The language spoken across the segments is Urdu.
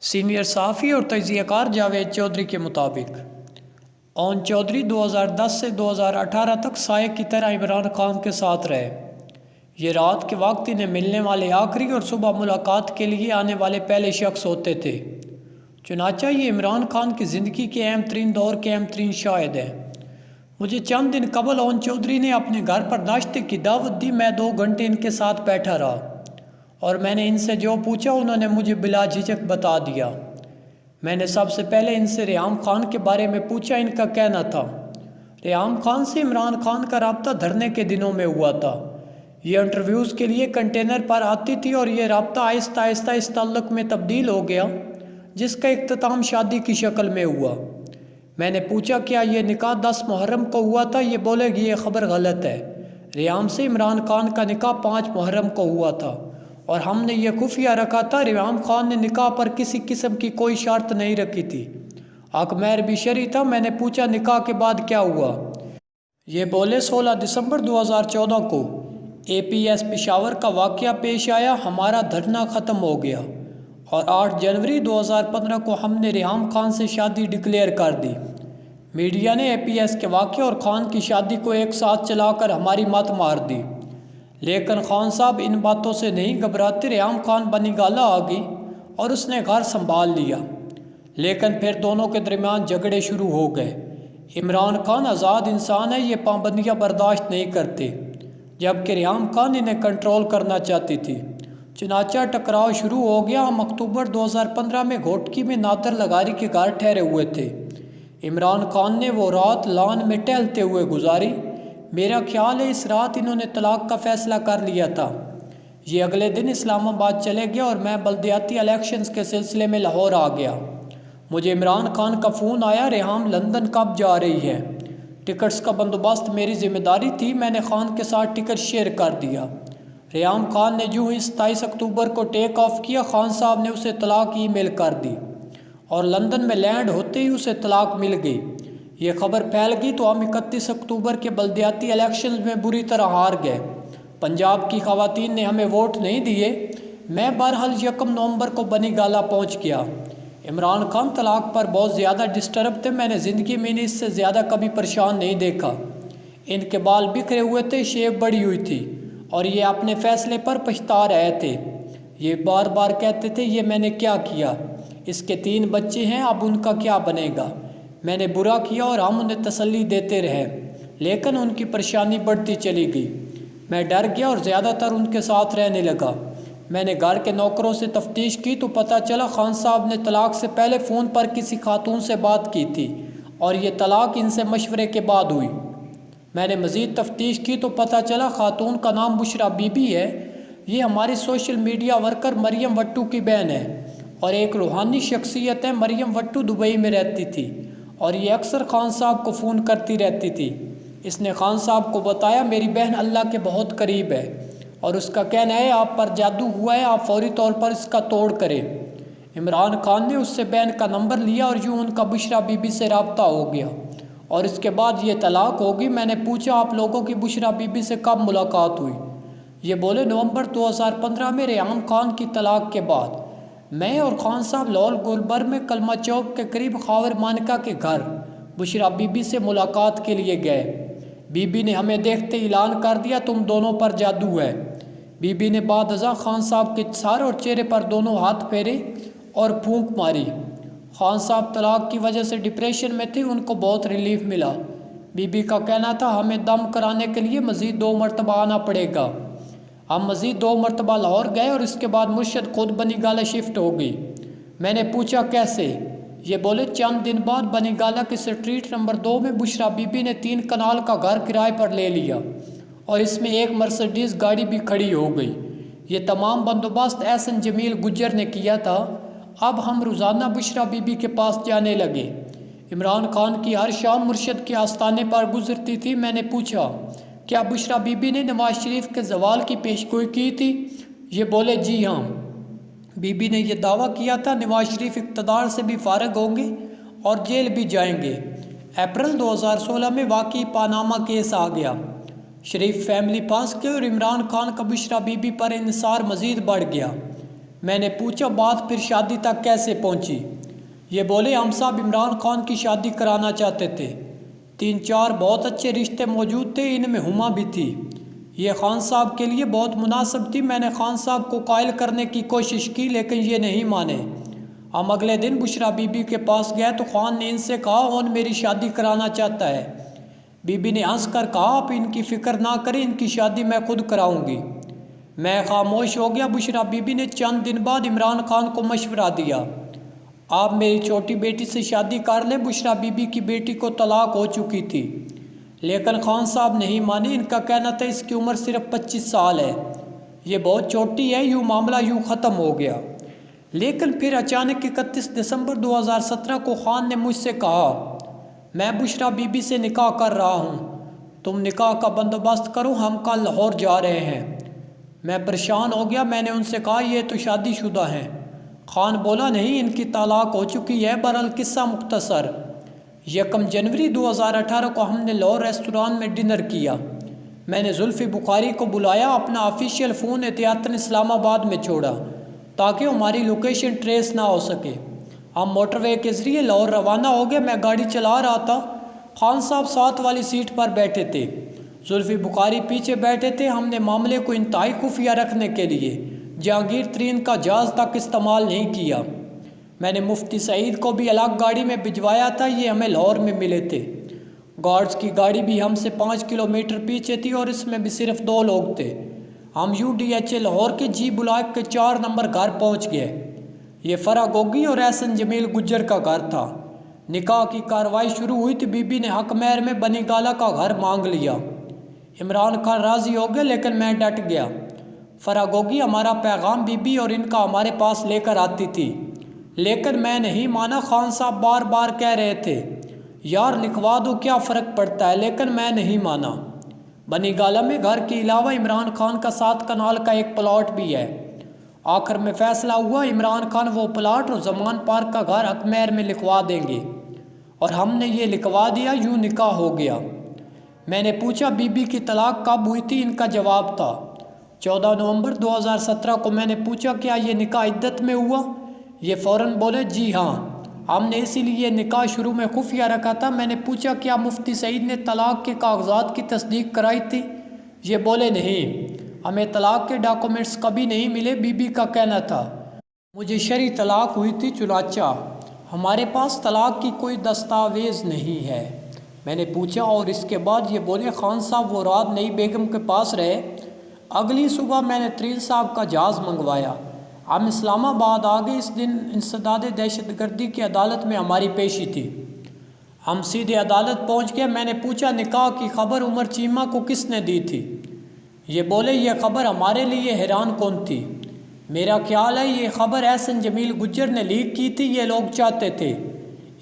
سینئر صحافی اور تجزیہ کار جاوید چودھری کے مطابق اون چودھری 2010 سے 2018 تک سائے کی طرح عمران خان کے ساتھ رہے۔ یہ رات کے وقت انہیں ملنے والے آخری اور صبح ملاقات کے لیے آنے والے پہلے شخص ہوتے تھے۔ چنانچہ یہ عمران خان کی زندگی کے اہم ترین دور کے اہم ترین شاہد ہیں۔ مجھے چند دن قبل اون چودھری نے اپنے گھر پر ناشتے کی دعوت دی۔ میں 2 گھنٹے ان کے ساتھ بیٹھا رہا اور میں نے ان سے جو پوچھا انہوں نے مجھے بلا جھجک بتا دیا۔ میں نے سب سے پہلے ان سے ریحام خان کے بارے میں پوچھا۔ ان کا کہنا تھا ریحام خان سے عمران خان کا رابطہ دھرنے کے دنوں میں ہوا تھا۔ یہ انٹرویوز کے لیے کنٹینر پر آتی تھی اور یہ رابطہ آہستہ آہستہ اس تعلق میں تبدیل ہو گیا جس کا اختتام شادی کی شکل میں ہوا۔ میں نے پوچھا کیا یہ نکاح 10 محرم کو ہوا تھا؟ یہ بولے کہ یہ خبر غلط ہے۔ ریحام سے عمران خان کا نکاح 5 محرم کو ہوا تھا اور ہم نے یہ خفیہ رکھا تھا۔ ریحام خان نے نکاح پر کسی قسم کی کوئی شرط نہیں رکھی تھی۔ حق مہر بھی شرعی تھا۔ میں نے پوچھا نکاح کے بعد کیا ہوا؟ یہ بولے 16 دسمبر 2014 کو APS پشاور کا واقعہ پیش آیا، ہمارا دھرنا ختم ہو گیا اور 8 جنوری 2015 کو ہم نے ریحام خان سے شادی ڈکلیئر کر دی۔ میڈیا نے APS کے واقعے اور خان کی شادی کو ایک ساتھ چلا کر ہماری مت مار دی، لیکن خان صاحب ان باتوں سے نہیں گھبراتے۔ ریحام خان بنی گالہ آ گئی اور اس نے گھر سنبھال لیا، لیکن پھر دونوں کے درمیان جھگڑے شروع ہو گئے۔ عمران خان آزاد انسان ہے، یہ پابندیاں برداشت نہیں کرتے، جبکہ ریحام خان انہیں کنٹرول کرنا چاہتی تھی۔ چنانچہ ٹکراؤ شروع ہو گیا۔ ہم اکتوبر 2015 میں گھوٹکی میں نادر لغاری کے گھر ٹھہرے ہوئے تھے۔ عمران خان نے وہ رات لان میں ٹہلتے ہوئے گزاری۔ میرا خیال ہے اس رات انہوں نے طلاق کا فیصلہ کر لیا تھا۔ یہ اگلے دن اسلام آباد چلے گیا اور میں بلدیاتی الیکشنز کے سلسلے میں لاہور آ گیا۔ مجھے عمران خان کا فون آیا، ریحام لندن کب جا رہی ہے؟ ٹکٹس کا بندوبست میری ذمہ داری تھی۔ میں نے خان کے ساتھ ٹکٹ شیئر کر دیا۔ ریحام خان نے جو ہی 27 اکتوبر کو ٹیک آف کیا، خان صاحب نے اسے طلاق ای میل کر دی اور لندن میں لینڈ ہوتے ہی اسے طلاق مل گئی۔ یہ خبر پھیل گئی تو ہم 31 اکتوبر کے بلدیاتی الیکشنز میں بری طرح ہار گئے۔ پنجاب کی خواتین نے ہمیں ووٹ نہیں دیے۔ میں بہرحال 1 نومبر کو بنی گالہ پہنچ گیا۔ عمران خان طلاق پر بہت زیادہ ڈسٹرب تھے۔ میں نے زندگی میں انہیں اس سے زیادہ کبھی پریشان نہیں دیکھا۔ ان کے بال بکھرے ہوئے تھے، شیب بڑی ہوئی تھی اور یہ اپنے فیصلے پر پچھتا رہے تھے۔ یہ بار بار کہتے تھے یہ میں نے کیا کیا؟ اس کے 3 بچے ہیں، اب ان کا کیا بنے گا؟ میں نے برا کیا اور ہم انہیں تسلی دیتے رہے، لیکن ان کی پریشانی بڑھتی چلی گئی۔ میں ڈر گیا اور زیادہ تر ان کے ساتھ رہنے لگا۔ میں نے گھر کے نوکروں سے تفتیش کی تو پتہ چلا خان صاحب نے طلاق سے پہلے فون پر کسی خاتون سے بات کی تھی اور یہ طلاق ان سے مشورے کے بعد ہوئی۔ میں نے مزید تفتیش کی تو پتہ چلا خاتون کا نام بشرا بی بی ہے۔ یہ ہماری سوشل میڈیا ورکر مریم وٹو کی بہن ہے اور ایک روحانی شخصیت ہے۔ مریم وٹو دبئی میں رہتی تھی اور یہ اکثر خان صاحب کو فون کرتی رہتی تھی۔ اس نے خان صاحب کو بتایا میری بہن اللہ کے بہت قریب ہے اور اس کا کہنا ہے آپ پر جادو ہوا ہے، آپ فوری طور پر اس کا توڑ کریں۔ عمران خان نے اس سے بہن کا نمبر لیا اور یوں ان کا بشرا بی بی سے رابطہ ہو گیا اور اس کے بعد یہ طلاق ہوگی۔ میں نے پوچھا آپ لوگوں کی بشرا بی بی سے کب ملاقات ہوئی؟ یہ بولے نومبر 2015 میں ریحام خان کی طلاق کے بعد۔ میں اور خان صاحب لول گلبرگ میں کلمہ چوک کے قریب خاور مانکا کے گھر بشرا بی بی سے ملاقات کے لیے گئے۔ بی بی نے ہمیں دیکھتے اعلان کر دیا تم دونوں پر جادو ہے۔ بی بی نے بعد ازاں خان صاحب کے سر اور چہرے پر دونوں ہاتھ پھیرے اور پھونک ماری۔ خان صاحب طلاق کی وجہ سے ڈپریشن میں تھے، ان کو بہت ریلیف ملا۔ بی بی کا کہنا تھا ہمیں دم کرانے کے لیے مزید 2 مرتبہ آنا پڑے گا۔ ہم مزید 2 مرتبہ لاہور گئے اور اس کے بعد مرشد خود بنی گالہ شفٹ ہو گئی۔ میں نے پوچھا کیسے؟ یہ بولے چند دن بعد بنی گالہ کے سٹریٹ نمبر 2 میں بشرا بی بی نے 3 کنال کا گھر کرائے پر لے لیا اور اس میں ایک مرسڈیز گاڑی بھی کھڑی ہو گئی۔ یہ تمام بندوبست احسن جمیل گجر نے کیا تھا۔ اب ہم روزانہ بشرا بی بی کے پاس جانے لگے۔ عمران خان کی ہر شام مرشد کے آستانے پر گزرتی تھی۔ میں نے پوچھا کیا بشرا بی بی نے نواز شریف کے زوال کی پیشگوئی کی تھی؟ یہ بولے جی ہاں۔ بی بی نے یہ دعویٰ کیا تھا نواز شریف اقتدار سے بھی فارغ ہوں گے اور جیل بھی جائیں گے۔ اپریل 2016 میں واقعی پاناما کیس آ گیا۔ شریف فیملی پھنس گئی اور عمران خان کا بشرا بی بی پر انحصار مزید بڑھ گیا۔ میں نے پوچھا بات پھر شادی تک کیسے پہنچی؟ یہ بولے ہم صاحب عمران خان کی شادی کرانا چاہتے تھے، 3-4 بہت اچھے رشتے موجود تھے، ان میں ہما بھی تھی، یہ خان صاحب کے لیے بہت مناسب تھی۔ میں نے خان صاحب کو قائل کرنے کی کوشش کی لیکن یہ نہیں مانے۔ ہم اگلے دن بشرا بی بی کے پاس گئے تو خان نے ان سے کہا اون میری شادی کرانا چاہتا ہے۔ بی بی نے ہنس کر کہا آپ ان کی فکر نہ کریں، ان کی شادی میں خود کراؤں گی۔ میں خاموش ہو گیا۔ بشرا بی بی نے چند دن بعد عمران خان کو مشورہ دیا، آپ میری چھوٹی بیٹی سے شادی کر لیں۔ بشرا بی بی کی بیٹی کو طلاق ہو چکی تھی لیکن خان صاحب نہیں مانے، ان کا کہنا تھا اس کی عمر صرف 25 سال ہے، یہ بہت چھوٹی ہے، یوں معاملہ یوں ختم ہو گیا۔ لیکن پھر اچانک 31 دسمبر 2017 کو خان نے مجھ سے کہا میں بشرا بی بی سے نکاح کر رہا ہوں، تم نکاح کا بندوبست کرو، ہم کل لاہور جا رہے ہیں۔ میں پریشان ہو گیا۔ میں نے ان سے کہا یہ تو شادی شدہ ہیں۔ خان بولا نہیں، ان کی طلاق ہو چکی ہے۔ بہرحال قصہ مختصر، 1 جنوری 2018 کو ہم نے لاہور ریسٹوران میں ڈنر کیا۔ میں نے زلفی بخاری کو بلایا، اپنا آفیشیل فون احتیاطاً اسلام آباد میں چھوڑا تاکہ ہماری لوکیشن ٹریس نہ ہو سکے۔ ہم موٹر وے کے ذریعے لاہور روانہ ہو گئے۔ میں گاڑی چلا رہا تھا، خان صاحب ساتھ والی سیٹ پر بیٹھے تھے، زلفی بخاری پیچھے بیٹھے تھے۔ ہم نے معاملے کو انتہائی خفیہ رکھنے کے لیے جہانگیر ترین کا جہاز تک استعمال نہیں کیا۔ میں نے مفتی سعید کو بھی الگ گاڑی میں بھجوایا تھا، یہ ہمیں لاہور میں ملے تھے۔ گارڈز کی گاڑی بھی ہم سے 5 کلومیٹر پیچھے تھی اور اس میں بھی صرف 2 لوگ تھے۔ ہم UDHA لاہور کے جی بلاک کے 4 نمبر گھر پہنچ گئے۔ یہ فرح گوگی اور احسن جمیل گجر کا گھر تھا۔ نکاح کی کارروائی شروع ہوئی تو بی بی نے حق مہر میں بنی گالہ کا گھر مانگ لیا۔ عمران خان راضی ہو گئے لیکن میں ڈٹ گیا۔ فرح گوگی ہمارا پیغام بی بی اور ان کا ہمارے پاس لے کر آتی تھی لیکن میں نہیں مانا۔ خان صاحب بار بار کہہ رہے تھے یار لکھوا دو، کیا فرق پڑتا ہے، لیکن میں نہیں مانا۔ بنی گالہ میں گھر کے علاوہ عمران خان کا 7 کنال کا ایک پلاٹ بھی ہے۔ آخر میں فیصلہ ہوا عمران خان وہ پلاٹ اور زمان پارک کا گھر حق مہر میں لکھوا دیں گے اور ہم نے یہ لکھوا دیا، یوں نکاح ہو گیا۔ میں نے پوچھا بی بی کی طلاق کب ہوئی تھی؟ ان کا جواب تھا 14 نومبر 2017 کو۔ میں نے پوچھا کیا یہ نکاح عدت میں ہوا؟ یہ فوراً بولے جی ہاں، ہم نے اسی لیے نکاح شروع میں خفیہ رکھا تھا۔ میں نے پوچھا کیا مفتی سعید نے طلاق کے کاغذات کی تصدیق کرائی تھی؟ یہ بولے نہیں، ہمیں طلاق کے ڈاکومنٹس کبھی نہیں ملے۔ بی بی کا کہنا تھا مجھے شرعی طلاق ہوئی تھی، چنانچہ ہمارے پاس طلاق کی کوئی دستاویز نہیں ہے۔ میں نے پوچھا اور اس کے بعد؟ یہ بولے خان صاحب وہ رات نئی بیگم کے پاس رہے، اگلی صبح میں نے ترین صاحب کا جہاز منگوایا، ہم اسلام آباد آ گئے۔ اس دن انسداد دہشت گردی کی عدالت میں ہماری پیشی تھی۔ ہم سیدھے عدالت پہنچ گئے۔ میں نے پوچھا نکاح کی خبر عمر چیمہ کو کس نے دی تھی؟ یہ بولے یہ خبر ہمارے لیے حیران کن تھی، میرا خیال ہے یہ خبر احسن جمیل گجر نے لیک کی تھی۔ یہ لوگ چاہتے تھے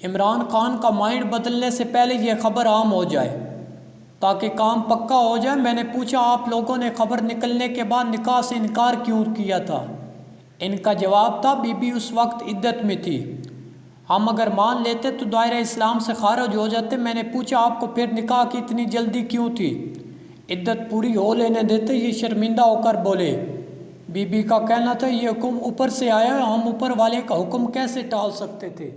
عمران خان کا مائنڈ بدلنے سے پہلے یہ خبر عام ہو جائے تاکہ کام پکا ہو جائے۔ میں نے پوچھا آپ لوگوں نے خبر نکلنے کے بعد نکاح سے انکار کیوں کیا تھا؟ ان کا جواب تھا بی بی اس وقت عدت میں تھی، ہم اگر مان لیتے تو دائرہ اسلام سے خارج ہو جاتے۔ میں نے پوچھا آپ کو پھر نکاح کی اتنی جلدی کیوں تھی؟ عدت پوری ہو لینے دیتے۔ یہ شرمندہ ہو کر بولے بی بی کا کہنا تھا یہ حکم اوپر سے آیا، ہم اوپر والے کا حکم کیسے ٹال سکتے تھے؟